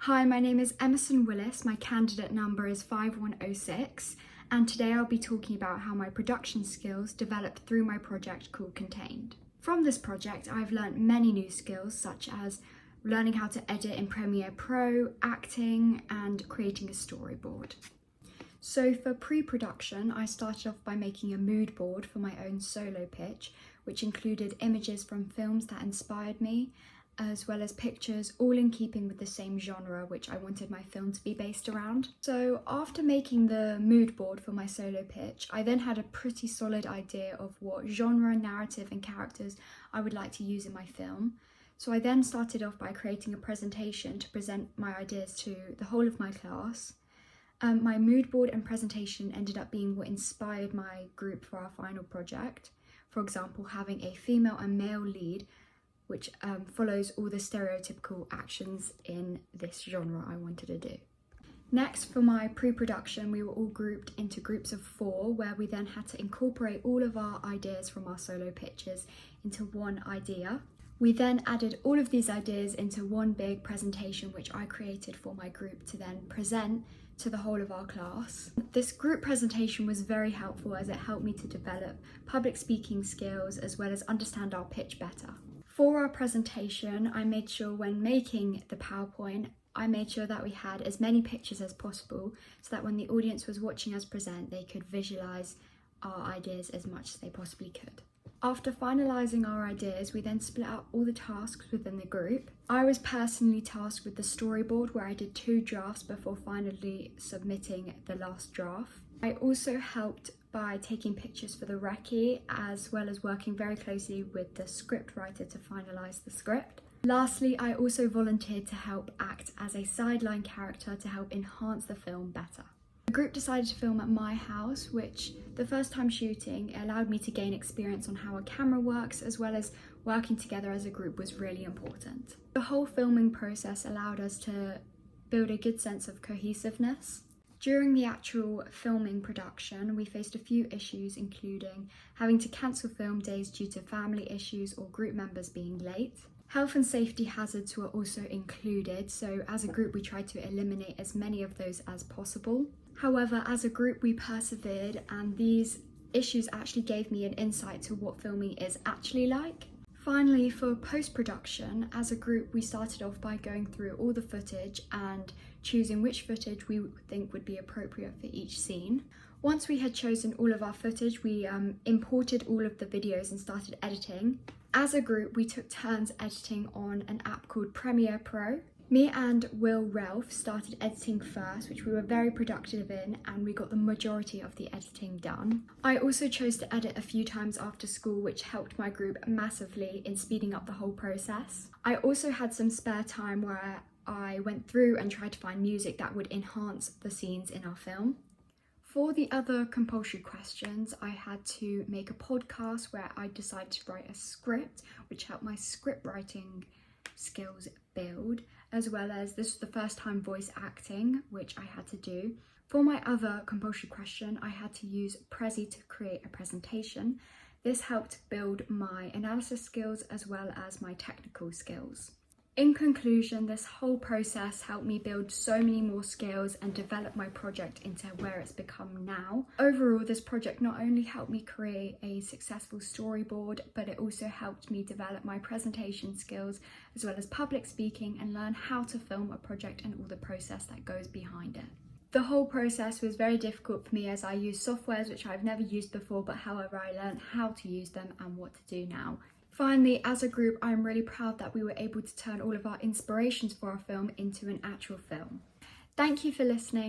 Hi, my name is Emerson Willis, my candidate number is 5106, and today I'll be talking about how my production skills developed through my project called Contained. From this project, I've learnt many new skills such as learning how to edit in Premiere Pro, acting, and creating a storyboard. So for pre-production, I started off by making a mood board for my own solo pitch, which included images from films that inspired me, as well as pictures all in keeping with the same genre which I wanted my film to be based around. So after making the mood board for my solo pitch, I then had a pretty solid idea of what genre, narrative and characters I would like to use in my film. So I then started off by creating a presentation to present my ideas to the whole of my class. My mood board and presentation ended up being what inspired my group for our final project. For example, having a female and male lead, which follows all the stereotypical actions in this genre I wanted to do. Next, for my pre-production, we were all grouped into groups of 4, where we then had to incorporate all of our ideas from our solo pitches into one idea. We then added all of these ideas into one big presentation which I created for my group to then present to the whole of our class. This group presentation was very helpful as it helped me to develop public speaking skills as well as understand our pitch better. For our presentation, I made sure when making the PowerPoint, I made sure that we had as many pictures as possible so that when the audience was watching us present, they could visualise our ideas as much as they possibly could. After finalising our ideas, we then split out all the tasks within the group. I was personally tasked with the storyboard, where I did 2 drafts before finally submitting the last draft. I also helped by taking pictures for the recce, as well as working very closely with the script writer to finalise the script. Lastly, I also volunteered to help act as a sideline character to help enhance the film better. The group decided to film at my house, which the first time shooting allowed me to gain experience on how a camera works, as well as working together as a group was really important. The whole filming process allowed us to build a good sense of cohesiveness. During the actual filming production, we faced a few issues, including having to cancel film days due to family issues or group members being late. Health and safety hazards were also included, so as a group we tried to eliminate as many of those as possible. However, as a group we persevered, and these issues actually gave me an insight to what filming is actually like. Finally, for post-production, as a group we started off by going through all the footage and choosing which footage we think would be appropriate for each scene. Once we had chosen all of our footage, we imported all of the videos and started editing. As a group, we took turns editing on an app called Premiere Pro. Me and Will Ralph started editing first, which we were very productive in, and we got the majority of the editing done. I also chose to edit a few times after school, which helped my group massively in speeding up the whole process. I also had some spare time where I went through and tried to find music that would enhance the scenes in our film. For the other compulsory questions, I had to make a podcast where I decided to write a script, which helped my script writing skills build, as well as this was the first time voice acting, which I had to do. For my other compulsory question, I had to use Prezi to create a presentation. This helped build my analysis skills as well as my technical skills. In conclusion, this whole process helped me build so many more skills and develop my project into where it's become now. Overall, this project not only helped me create a successful storyboard, but it also helped me develop my presentation skills as well as public speaking and learn how to film a project and all the process that goes behind it. The whole process was very difficult for me as I used softwares which I've never used before, but however I learned how to use them and what to do now. Finally, as a group, I'm really proud that we were able to turn all of our inspirations for our film into an actual film. Thank you for listening.